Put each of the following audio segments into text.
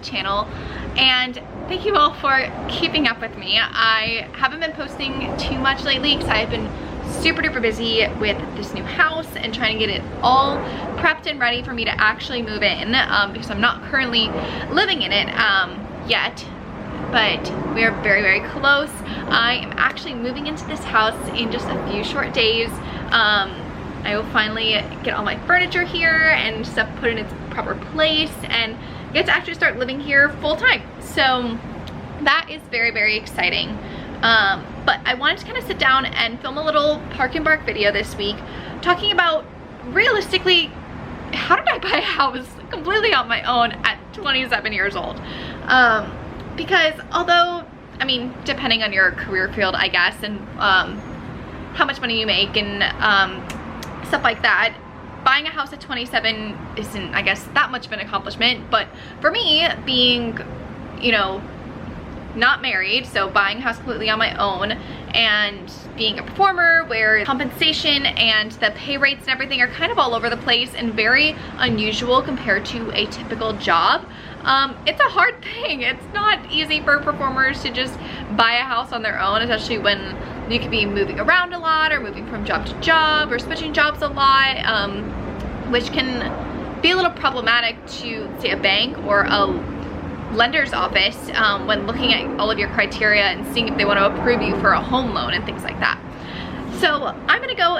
channel, and thank you all for keeping up with me. I haven't been posting too much lately because I've been super duper busy with this new house and trying to get it all prepped and ready for me to actually move in, because I'm not currently living in it yet, but we are very, very close. I am actually moving into this house in just a few short days. I will finally get all my furniture here and stuff put in its proper place and get to actually start living here full time. So that is very, very exciting. But I wanted to kind of sit down and film a little park and bark video this week talking about realistically, how did I buy a house completely on my own at 27 years old? Because although, I mean, depending on your career field, I guess, and how much money you make and stuff like that, buying a house at 27 isn't, I guess, that much of an accomplishment. But for me, being, you know, not married, so buying a house completely on my own, and being a performer where compensation and the pay rates and everything are kind of all over the place and very unusual compared to a typical job, it's a hard thing. It's not easy for performers to just buy a house on their own, especially when you could be moving around a lot or moving from job to job or switching jobs a lot, which can be a little problematic to, say, a bank or a lender's office when looking at all of your criteria and seeing if they want to approve you for a home loan and things like that. So I'm going to go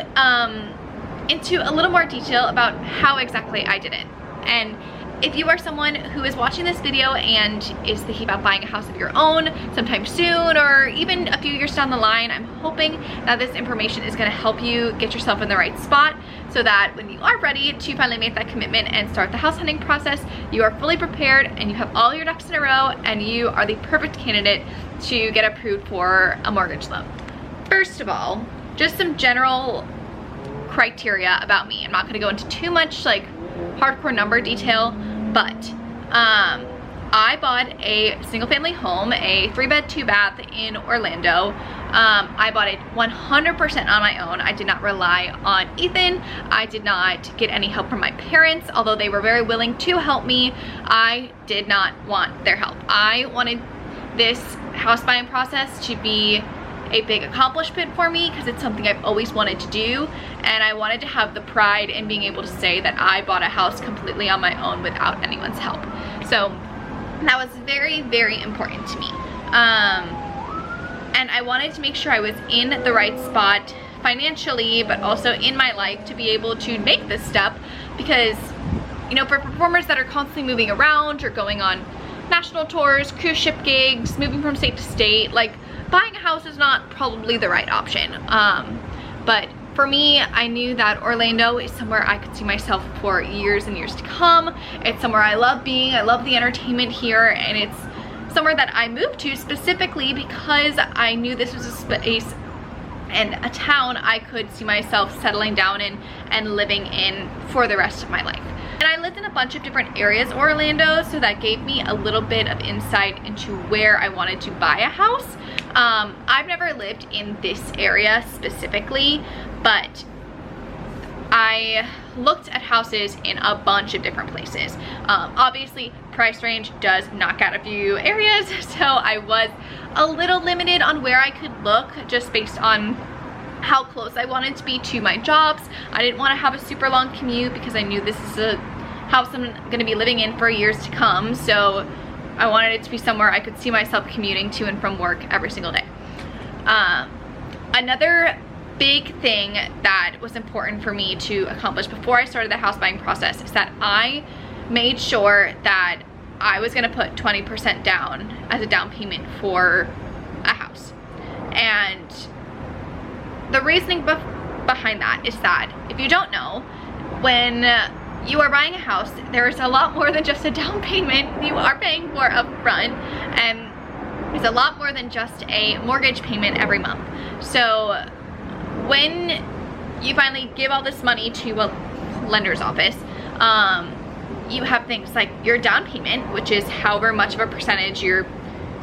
into a little more detail about how exactly I did it. And if you are someone who is watching this video and is thinking about buying a house of your own sometime soon or even a few years down the line, I'm hoping that this information is going to help you get yourself in the right spot so that when you are ready to finally make that commitment and start the house hunting process, you are fully prepared and you have all your ducks in a row and you are the perfect candidate to get approved for a mortgage loan. First of all, just some general criteria about me. I'm not going to go into too much like hardcore number detail, but I bought a single family home, a 3-bed, 2-bath in Orlando. I bought it 100% on my own. I did not rely on Ethan. I did not get any help from my parents, although they were very willing to help me. I did not want their help. I wanted this house buying process to be a big accomplishment for me because it's something I've always wanted to do, and I wanted to have the pride in being able to say that I bought a house completely on my own without anyone's help. So that was very, very important to me. And I wanted to make sure I was in the right spot financially, but also in my life to be able to make this step, because, you know, for performers that are constantly moving around or going on national tours, cruise ship gigs, moving from state to state, like, buying a house is not probably the right option. But for me, I knew that Orlando is somewhere I could see myself for years and years to come. It's somewhere I love being. I love the entertainment here, and it's somewhere that I moved to specifically because I knew this was a space and a town I could see myself settling down in and living in for the rest of my life. And I lived in a bunch of different areas of Orlando, so that gave me a little bit of insight into where I wanted to buy a house. I've never lived in this area specifically, but I looked at houses in a bunch of different places. Obviously, price range does knock out a few areas, so I was a little limited on where I could look just based on how close I wanted to be to my jobs. I didn't want to have a super long commute because I knew this is a house I'm going to be living in for years to come, so I wanted it to be somewhere I could see myself commuting to and from work every single day. Another big thing that was important for me to accomplish before I started the house buying process is that I made sure that I was going to put 20% down as a down payment for a house. And the reasoning behind that is that, if you don't know, when you are buying a house, there's a lot more than just a down payment you are paying for up front, and it's a lot more than just a mortgage payment every month. So when you finally give all this money to a lender's office, you have things like your down payment, which is however much of a percentage you're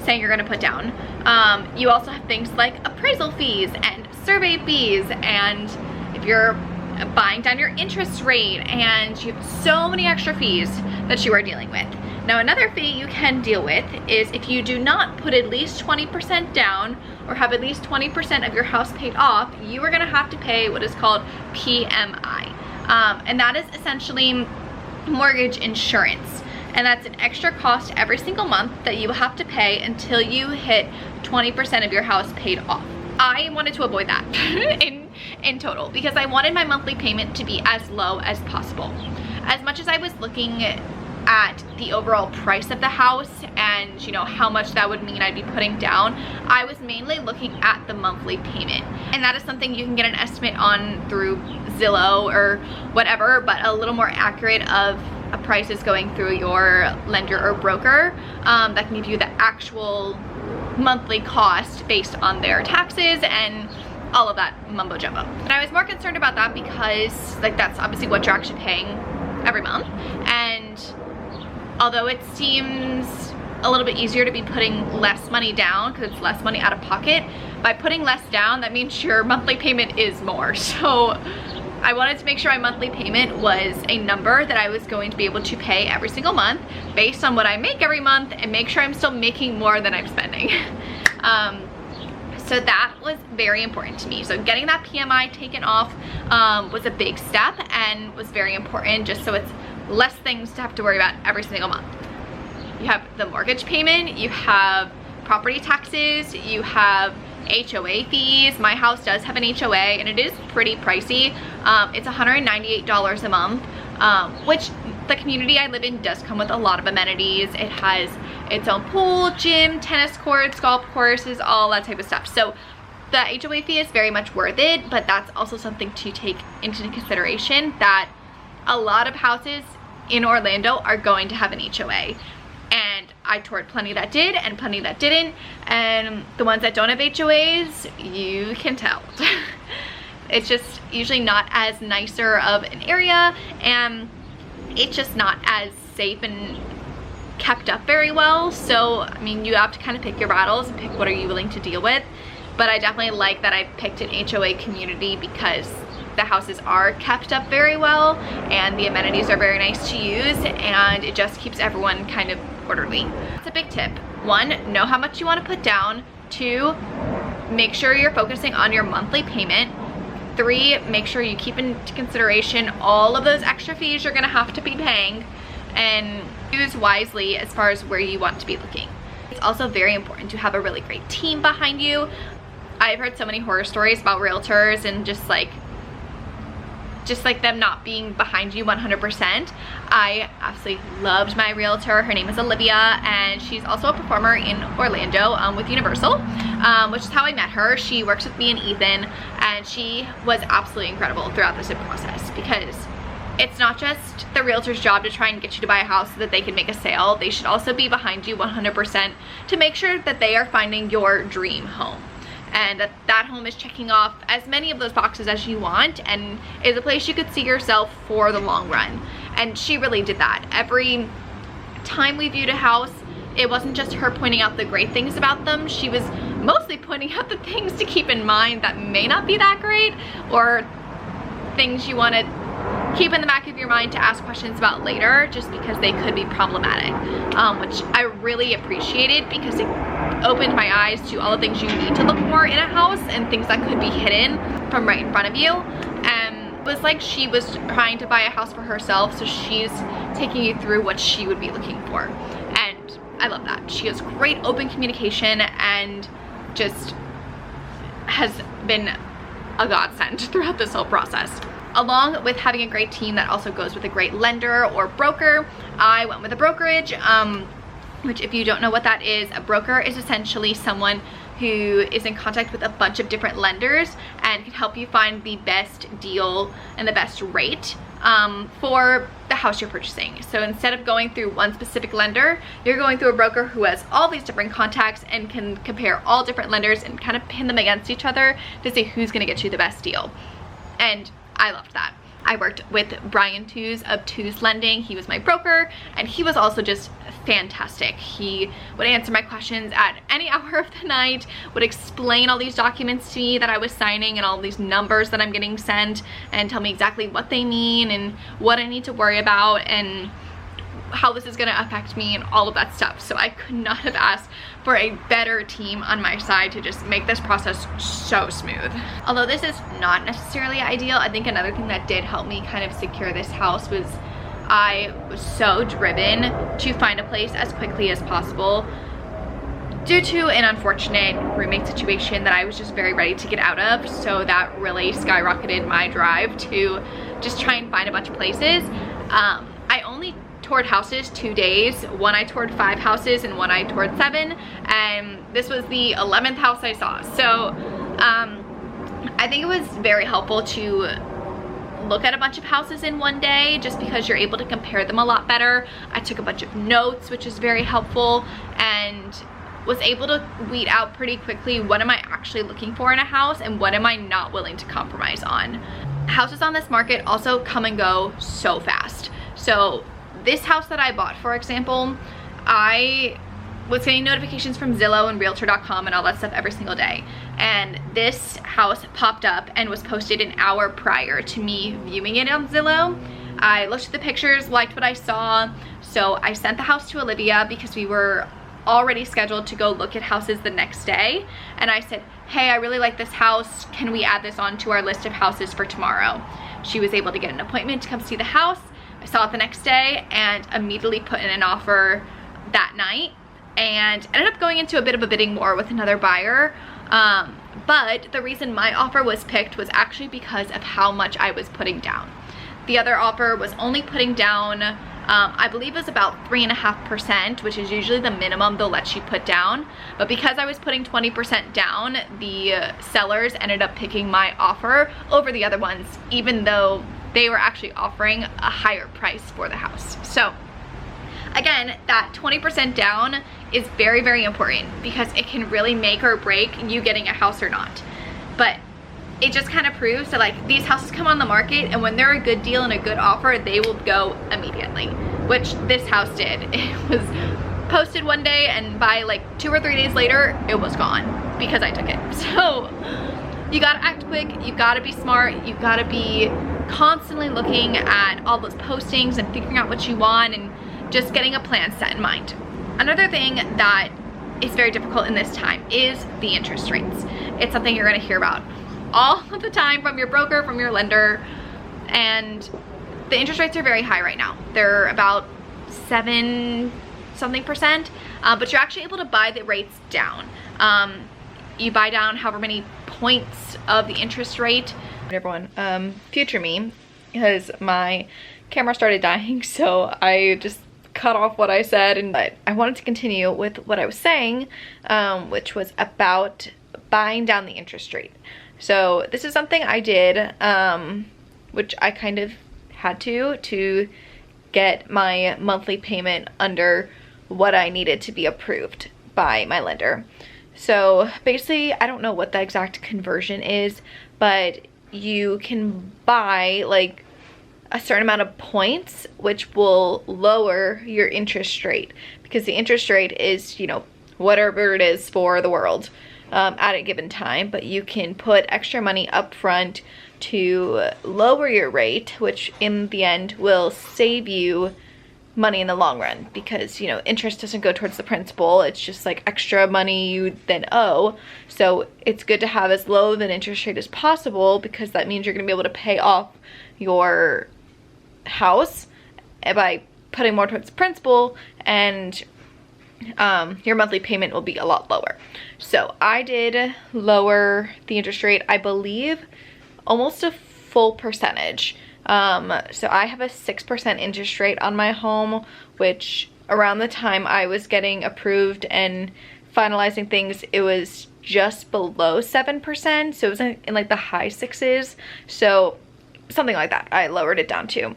saying you're going to put down. You also have things like appraisal fees and survey fees, and if you're buying down your interest rate, and you have so many extra fees that you are dealing with. Now another fee you can deal with is if you do not put at least 20% down or have at least 20% of your house paid off, you are gonna have to pay what is called PMI. And that is essentially mortgage insurance. And that's an extra cost every single month that you will have to pay until you hit 20% of your house paid off. I wanted to avoid that in total because I wanted my monthly payment to be as low as possible. As much as I was looking at the overall price of the house and you know how much that would mean I'd be putting down, I was mainly looking at the monthly payment, and that is something you can get an estimate on through Zillow or whatever, but a little more accurate of a price is going through your lender or broker that can give you the actual monthly cost based on their taxes and all of that mumbo jumbo. And I was more concerned about that because like that's obviously what you're actually paying every month, and although it seems a little bit easier to be putting less money down because it's less money out of pocket, by putting less down that means your monthly payment is more. So I wanted to make sure my monthly payment was a number that I was going to be able to pay every single month based on what I make every month and make sure I'm still making more than I'm spending. So that was very important to me. So getting that PMI taken off was a big step and was very important, just so it's less things to have to worry about every single month. You have the mortgage payment, you have property taxes, you have HOA fees. My house does have an HOA and it is pretty pricey. It's $198 a month, which the community I live in does come with a lot of amenities. It has its own pool, gym, tennis courts, golf courses, all that type of stuff. So the HOA fee is very much worth it, but that's also something to take into consideration, that a lot of houses in Orlando are going to have an HOA. And I toured plenty that did and plenty that didn't. And the ones that don't have HOAs, you can tell. It's just usually not as nicer of an area, and it's just not as safe and kept up very well. So, I mean, you have to kind of pick your battles and pick what are you willing to deal with. But I definitely like that I picked an HOA community because the houses are kept up very well and the amenities are very nice to use, and it just keeps everyone kind of orderly. That's a big tip. 1, know how much you want to put down. 2, make sure you're focusing on your monthly payment. 3, make sure you keep into consideration all of those extra fees you're gonna have to be paying, and choose wisely as far as where you want to be looking. It's also very important to have a really great team behind you. I've heard so many horror stories about realtors and just like them not being behind you 100%. I absolutely loved my realtor. Her name is Olivia, and she's also a performer in Orlando with Universal, which is how I met her. She works with me and Ethan, and she was absolutely incredible throughout this process, because it's not just the realtor's job to try and get you to buy a house so that they can make a sale. They should also be behind you 100% to make sure that they are finding your dream home, and that home is checking off as many of those boxes as you want and is a place you could see yourself for the long run. And she really did that. Every time we viewed a house, it wasn't just her pointing out the great things about them. She was mostly pointing out the things to keep in mind that may not be that great, or things you want to keep in the back of your mind to ask questions about later, just because they could be problematic, which I really appreciated, because it opened my eyes to all the things you need to look for in a house and things that could be hidden from right in front of you. It was like she was trying to buy a house for herself, so she's taking you through what she would be looking for, and I love that. She has great open communication and just has been a godsend throughout this whole process. Along with having a great team that also goes with a great lender or broker, I went with a brokerage, which, if you don't know what that is, a broker is essentially someone who is in contact with a bunch of different lenders and can help you find the best deal and the best rate for the house you're purchasing. So instead of going through one specific lender, you're going through a broker who has all these different contacts and can compare all different lenders and kind of pin them against each other to see who's going to get you the best deal. And I loved that. I worked with Brian of Two's Lending. He was my broker, and he was also just fantastic. He would answer my questions at any hour of the night, would explain all these documents to me that I was signing and all these numbers that I'm getting sent, and tell me exactly what they mean and what I need to worry about, and how this is gonna affect me and all of that stuff. So I could not have asked for a better team on my side to just make this process so smooth. Although this is not necessarily ideal, I think another thing that did help me kind of secure this house was I was so driven to find a place as quickly as possible due to an unfortunate roommate situation that I was just very ready to get out of. So that really skyrocketed my drive to just try and find a bunch of places. I only toured houses 2 days. One I toured 5 houses and one I toured 7, and this was the 11th house I saw. So I think it was very helpful to look at a bunch of houses in one day, just because you're able to compare them a lot better. I took a bunch of notes, which is very helpful, and was able to weed out pretty quickly what am I actually looking for in a house and what am I not willing to compromise on. Houses on this market also come and go so fast. So this house that I bought, for example, I was getting notifications from Zillow and Realtor.com and all that stuff every single day. And this house popped up and was posted an hour prior to me viewing it on Zillow. I looked at the pictures, liked what I saw, so I sent the house to Olivia because we were already scheduled to go look at houses the next day. And I said, hey, I really like this house. Can we add this onto our list of houses for tomorrow? She was able to get an appointment to come see the house. I saw it the next day and immediately put in an offer that night, and ended up going into a bit of a bidding war with another buyer. But the reason my offer was picked was actually because of how much I was putting down. The other offer was only putting down, I believe it was about 3.5%, which is usually the minimum they'll let you put down. But because I was putting 20% down, the sellers ended up picking my offer over the other ones, even though they were actually offering a higher price for the house. So again, that 20% down is very, very important because it can really make or break you getting a house or not. But it just kind of proves that like these houses come on the market, and when they're a good deal and a good offer, they will go immediately, which this house did. It was posted one day and by like 2 or 3 days later, it was gone because I took it. So you gotta act quick, you gotta be smart, you gotta be constantly looking at all those postings and figuring out what you want and just getting a plan set in mind. Another thing that is very difficult in this time is the interest rates. It's something you're gonna hear about all of the time from your broker, from your lender, and the interest rates are very high right now. They're about 7 something percent, but you're actually able to buy the rates down. You buy down however many points of the interest rate. Everyone, future me, because my camera started dying, so I just cut off what I said, but I wanted to continue with what I was saying, which was about buying down the interest rate. So this is something I did, which I kind of had to get my monthly payment under what I needed to be approved by my lender. So basically, I don't know what the exact conversion is, but you can buy like a certain amount of points, which will lower your interest rate, because the interest rate is, you know, whatever it is for the world at a given time, but you can put extra money up front to lower your rate, which in the end will save you money in the long run, because, you know, interest doesn't go towards the principal, it's just like extra money you then owe. So it's good to have as low of an interest rate as possible, because that means you're going to be able to pay off your house by putting more towards the principal, and your monthly payment will be a lot lower. So I did lower the interest rate, I believe almost a full percentage. So I have a 6% interest rate on my home, which around the time I was getting approved and finalizing things, it was just below 7%. So it was in like the high 6s. So something like that, I lowered it down to.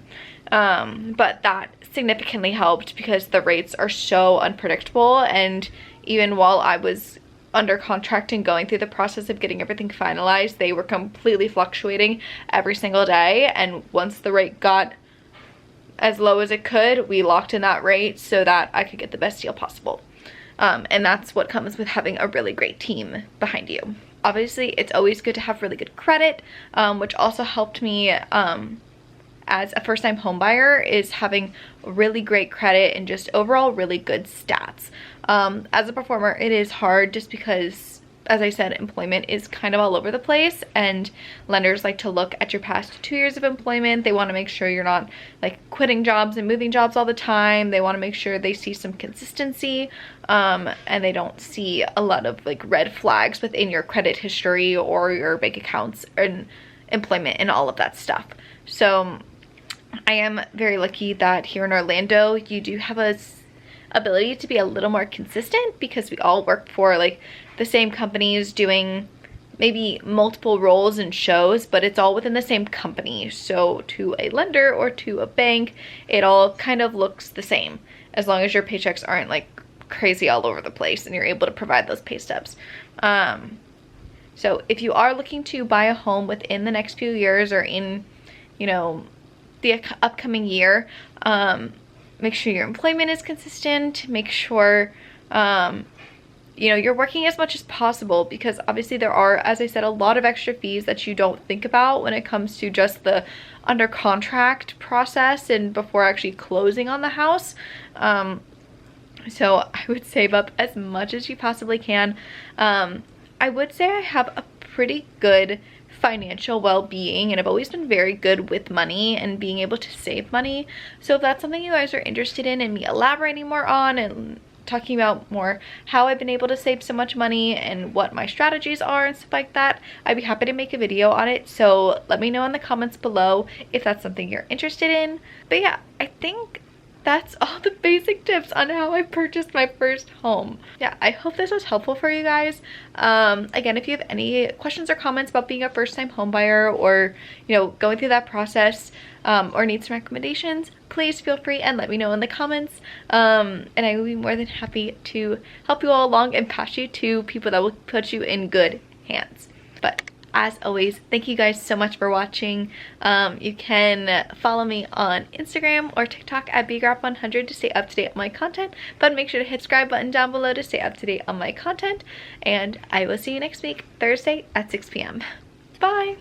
But that significantly helped because the rates are so unpredictable, and even while I was under contract and going through the process of getting everything finalized, they were completely fluctuating every single day. And once the rate got as low as it could, we locked in that rate so that I could get the best deal possible. And that's what comes with having a really great team behind you. Obviously, it's always good to have really good credit, which also helped me as a first-time home buyer is having really great credit and just overall really good stats. As a performer, it is hard just because, as I said, employment is kind of all over the place, and lenders like to look at your past 2 years of employment. They want to make sure you're not like quitting jobs and moving jobs all the time. They want to make sure they see some consistency, and they don't see a lot of like red flags within your credit history or your bank accounts and employment and all of that stuff. So I am very lucky that here in Orlando you do have a ability to be a little more consistent, because we all work for like the same companies doing maybe multiple roles and shows, but it's all within the same company. So to a lender or to a bank, it all kind of looks the same, as long as your paychecks aren't like crazy all over the place and you're able to provide those pay stubs. So if you are looking to buy a home within the next few years, or in, you know, the upcoming year, make sure your employment is consistent. Make sure you know, you're working as much as possible, because obviously there are, as I said, a lot of extra fees that you don't think about when it comes to just the under contract process and before actually closing on the house. So I would save up as much as you possibly can. I would say I have a pretty good financial well-being, and I've always been very good with money and being able to save money. So if that's something you guys are interested in and me elaborating more on and talking about more how I've been able to save so much money and what my strategies are and stuff like that, I'd be happy to make a video on it. So let me know in the comments below if that's something you're interested in. But yeah, I think that's all the basic tips on how I purchased my first home. Yeah, I hope this was helpful for you guys. Again, if you have any questions or comments about being a first-time home buyer, or, you know, going through that process, or need some recommendations, please feel free and let me know in the comments. And I will be more than happy to help you all along and pass you to people that will put you in good hands. But as always, thank you guys so much for watching. You can follow me on Instagram or TikTok at Graf100 to stay up to date on my content, but make sure to hit the subscribe button down below to stay up to date on my content. And I will see you next week, Thursday at 6 p.m. Bye!